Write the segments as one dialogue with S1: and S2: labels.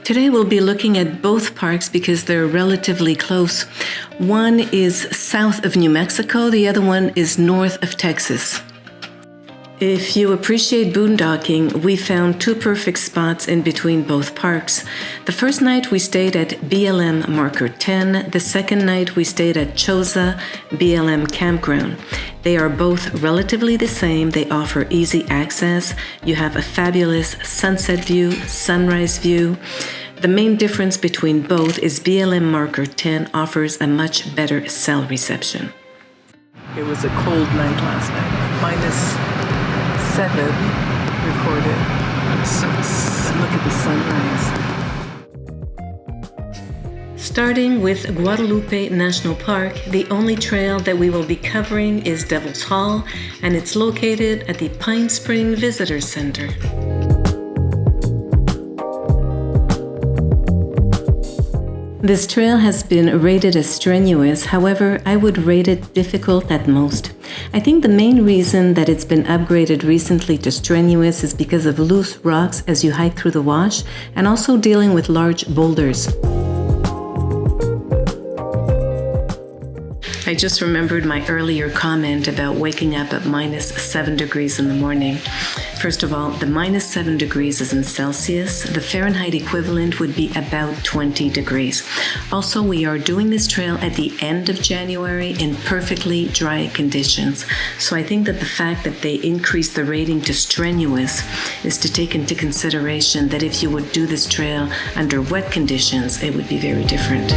S1: Today we'll be looking at both parks because they're relatively close. One is south of New Mexico, the other one is north of Texas. If you appreciate boondocking, we found two perfect spots in between both parks. The first night we stayed at BLM Marker 10. The second night we stayed at Choza BLM Campground. They are both relatively the same. They offer easy access. You have a fabulous sunset view, sunrise view. The main difference between both is BLM Marker 10 offers a much better cell reception. It was a cold night last night, -7 recorded. So look at the sunrise. Starting with Guadelupe National Park, the only trail that we will be covering is Devil's Hall, and it's located at the Pine Spring Visitor Center. This trail has been rated as strenuous, however, I would rate it difficult at most. I think the main reason that it's been upgraded recently to strenuous is because of loose rocks as you hike through the wash, and also dealing with large boulders. I just remembered my earlier comment about waking up at -7 degrees in the morning. First of all, the -7 degrees is in Celsius. The Fahrenheit equivalent would be about 20 degrees. Also, we are doing this trail at the end of January in perfectly dry conditions. So I think that the fact that they increased the rating to strenuous is to take into consideration that if you would do this trail under wet conditions, it would be very different.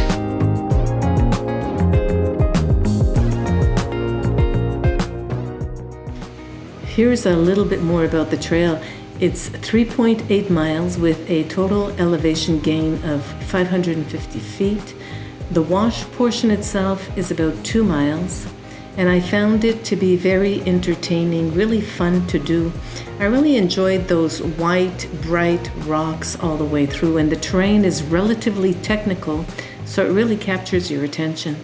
S1: Here's a little bit more about the trail. It's 3.8 miles with a total elevation gain of 550 feet. The wash portion itself is about 2 miles, and I found it to be very entertaining, really fun to do. I really enjoyed those white, bright rocks all the way through, and the terrain is relatively technical, so it really captures your attention.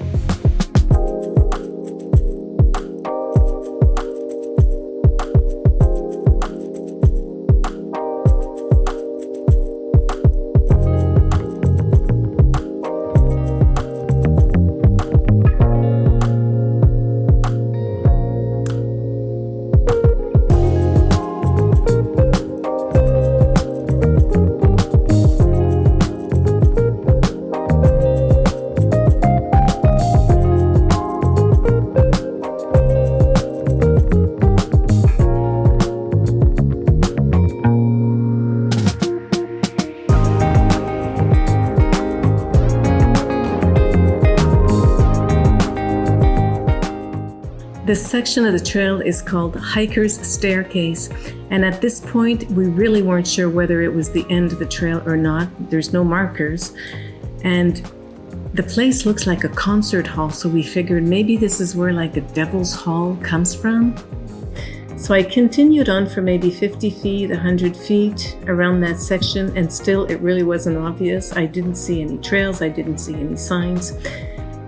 S1: This section of the trail is called Hiker's Staircase, and at this point we really weren't sure whether it was the end of the trail or not. There's no markers, and the place looks like a concert hall, so we figured maybe this is where like a Devil's Hall comes from. So I continued on for maybe 50 feet, 100 feet around that section, and still it really wasn't obvious. I didn't see any trails, I didn't see any signs.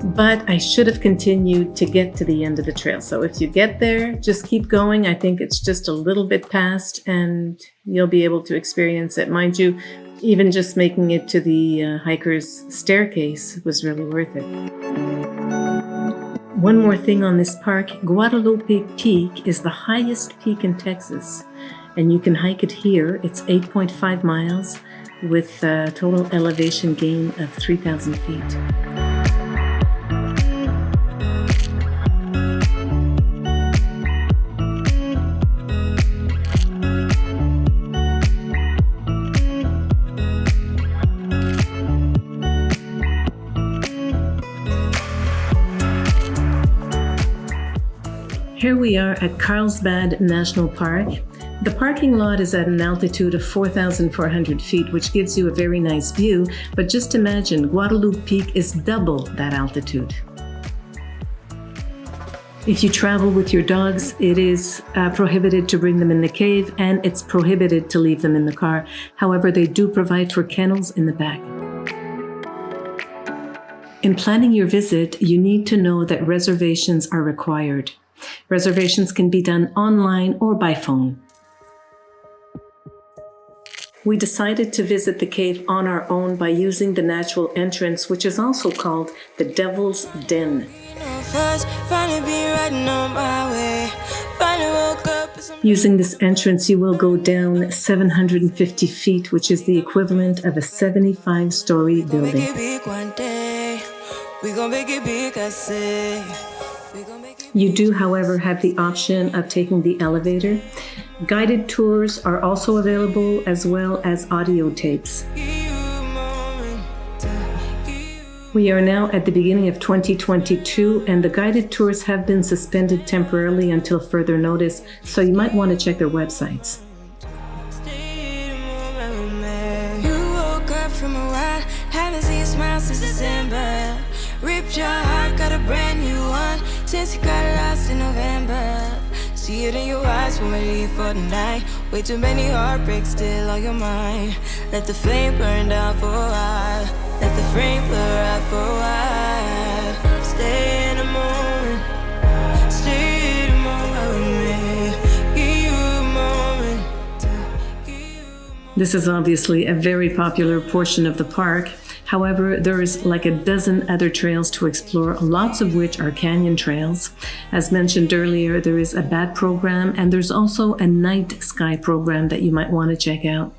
S1: But I should have continued to get to the end of the trail. So if you get there, just keep going. I think it's just a little bit past and you'll be able to experience it. Mind you, even just making it to the hiker's staircase was really worth it. One more thing on this park, Guadalupe Peak is the highest peak in Texas, and you can hike it here. It's 8.5 miles with a total elevation gain of 3,000 feet. Here we are at Carlsbad National Park. The parking lot is at an altitude of 4,400 feet, which gives you a very nice view, but just imagine Guadalupe Peak is double that altitude. If you travel with your dogs, it is prohibited to bring them in the cave, and it's prohibited to leave them in the car. However, they do provide for kennels in the back. In planning your visit, you need to know that reservations are required. Reservations can be done online or by phone. We decided to visit the cave on our own by using the natural entrance, which is also called the Devil's Den. Using this entrance, you will go down 750 feet, which is the equivalent of a 75-story building. You do, however, have the option of taking the elevator. Guided tours are also available, as well as audio tapes. We are now at the beginning of 2022, and the guided tours have been suspended temporarily until further notice, so you might want to check their websites. Ripped your heart, got a brand new one since you got lost in November. See it in your eyes when we leave for the night. Way too many heartbreaks still on your mind. Let the flame burn down for a while. Let the flame blur out for a while. Stay in the moment. Stay in the moment with me. Give you a moment. This is obviously a very popular portion of the park. However, there's like a dozen other trails to explore, lots of which are canyon trails. As mentioned earlier, there is a bat program, and there's also a night sky program that you might want to check out.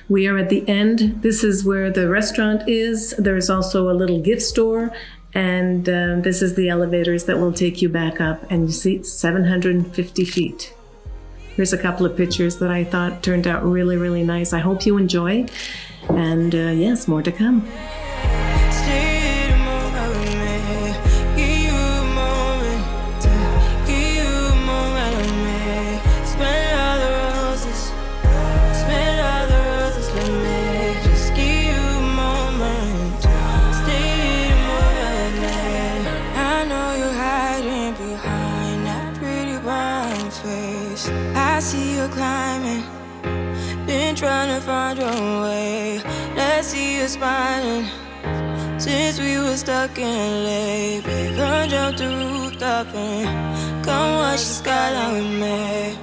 S1: We are at the end. This is where the restaurant is. There's also a little gift store, and this is the elevators that will take you back up, and you see 750 feet. Here's a couple of pictures that I thought turned out really, really nice. I hope you enjoy, and yes, more to come. Climbing, been trying to find your way. Let's see you smiling. Since we were stuck in LA, babe, come jump the rooftop and come watch the skyline with me.